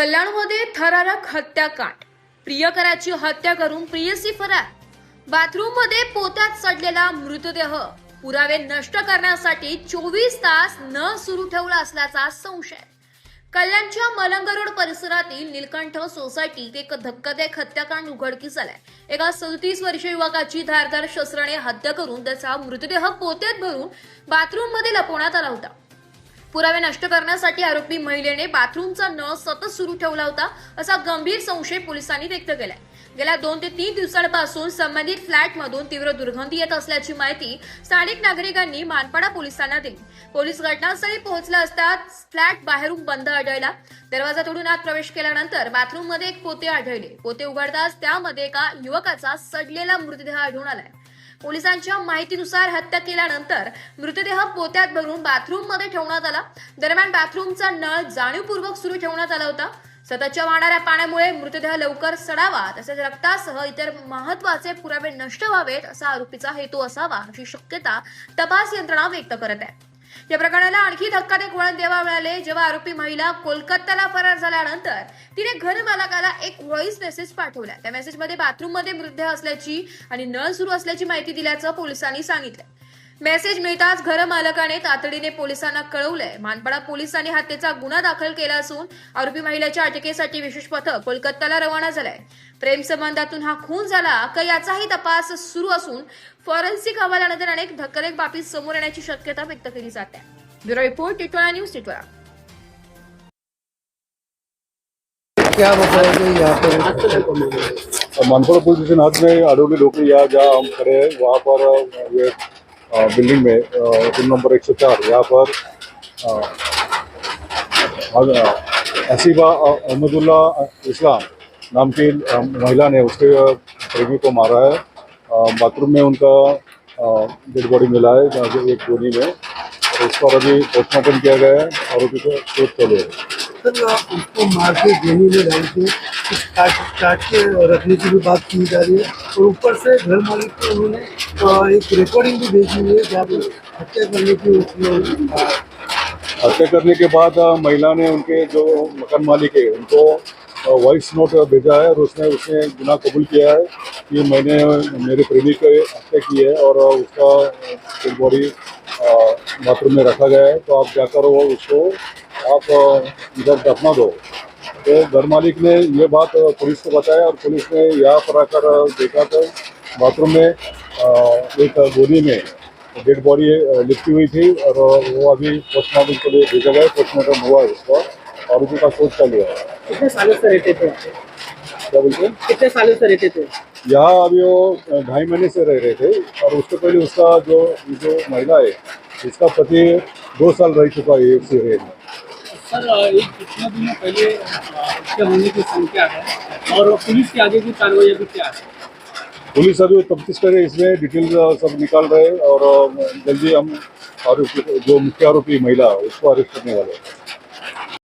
कल्याणमध्ये थरारक हत्याकांड। प्रियकराची हत्या करून प्रियसी फरार। बाथरूममध्ये पोत्यात सडलेला मृतदेह। पुरावे नष्ट करण्यासाठी 24 तास न सुरू ठेवला असल्याचा संशय। कल्याणच्या मलंग रोड परिसरातील नीलकंठ सोसायटीत एक धक्कादायक हत्याकांड उघडकीस आलाय। एका 37 वर्षीय युवकाची धारदार शस्त्राने हत्या करून त्याचा मृतदेह पोत्यात भरून बाथरूममध्ये लपवण्यात आला होता। पुरावे नष्ट करण्यासाठी आरोपी महिलेने बाथरूमचा नळ सतत सुरू ठेवला होता, असा गंभीर संशय पोलिसांनी व्यक्त केलाय। गेल्या 2 ते 3 दिवसांपासून संबंधित फ्लॅटमधून तीव्र दुर्गंधी येत असल्याची माहिती स्थानिक नागरिकांनी मानपाडा पोलिसांना दिली। पोलीस घटनास्थळी पोहोचले असता फ्लॅट बाहेरून बंद आढळला। दरवाजा तोडून आत प्रवेश केल्यानंतर बाथरूममध्ये एक पोते आढळले। पोते उघडताच त्यामध्ये एका युवकाचा सडलेला मृतदेह आढळून आलाय। पोलिसांच्या माहितीनुसार हत्या केल्यानंतर मृतदेह पोत्यात भरून बाथरूम मध्ये ठेवण्यात आला। दरम्यान बाथरूमचा नळ जाणीवपूर्वक सुरू ठेवण्यात आला होता। सततच्या वाहणाऱ्या पाण्यामुळे मृतदेह लवकर सडावा तसेच रक्तासह इतर महत्त्वाचे पुरावे नष्ट व्हावेत असा आरोपीचा हेतू असावा अशी शक्यता तपास यंत्रणा व्यक्त करत आहे। या प्रकरणाला आणखी धक्कादायक वळण देवा मिळाले जेव्हा आरोपी महिला कोलकात्याला फरार झाल्यानंतर तिने घर मालकाला एक व्हॉइस मेसेज पाठवला। त्या मेसेजमध्ये बाथरूममध्ये मृतदेह असल्याची आणि नळ सुरू असल्याची माहिती दिल्याचं पोलिसांनी सांगितलं। मेसेज मिळताच घर मालकाने तातडीने पोलिसांना कळवलंय। मानपाडा पोलिसांनी हत्येचा गुन्हा दाखल केला असून आरोपी महिलेच्या अटकेसाठी विशेष पथक कोलकात्याला रवाना झालंय। प्रेम संबंधातून हा खून झाला का याचाही तपास सुरू असून फॉरेन्सिक अहवालानंतर अनेक धक्कादायक बाबी समोर येण्याची शक्यता व्यक्त केली जाते। Bureau report, Titwala news, Titwala. क्या बताएंगे यहाँ पर? मानपाड़ा पुलिस स्टेशन हद में अडोली लोकल या जहाँ हम खड़े हैं वहाँ पर ये बिल्डिंग में रूम नंबर 104 यहाँ पर हसीबा अहमदुल्ला इस्लाम नाम की महिला ने उसके प्रेमी को मारा है। बाथरूम में उनका डेड बॉडी मिला है एक गोली में, और उस पर अभी पोस्टमार्टम किया गया है। आरोपी को शोध चले सर, उसको मार के गोली में डाल के काट के रखने की भी बात की जा रही है, और ऊपर से घर मालिक को उन्होंने एक रिकॉर्डिंग भी भेजी हुई है जहाँ पर हत्या करने के बाद महिला ने उनके जो मकान मालिक है उनको वॉइस नोट भेजा है और उसने गुनाह कबूल किया है कि मैंने मेरे प्रेमी को हत्या की है और उसका डेड बॉडी बाथरूम में रखा गया है, तो आप जाकर वो उसको आप इधर दफना दो। तो घर मालिक ने ये बात पुलिस को बताया और पुलिस ने यहाँ पर आकर देखा तो बाथरूम में एक गोली में डेड बॉडी लिपटी हुई थी और वो अभी पोस्टमार्टम के लिए भेजा गया। पोस्टमार्टम हुआ है उसका और उसी का शोध चल रहा है। कितने सालों से रहते थे? क्या बोलते हैं? कितने सालों से रहते थे यहाँ? अभी वो 2.5 महीने से रह रहे थे और उससे पहले उसका जो महिला है इसका पति 2 साल रह चुका है एक से में। सर, एक कितने दिनों पहले इसके होने की संख्या है और पुलिस की आगे की कार्रवाई अभी क्या है? पुलिस अभी तफ्तीश करे, इसमें डिटेल सब निकाल रहे हैं और जल्दी हम आरोपी जो मुख्य आरोपी महिला उसको अरेस्ट करने वाले हैं।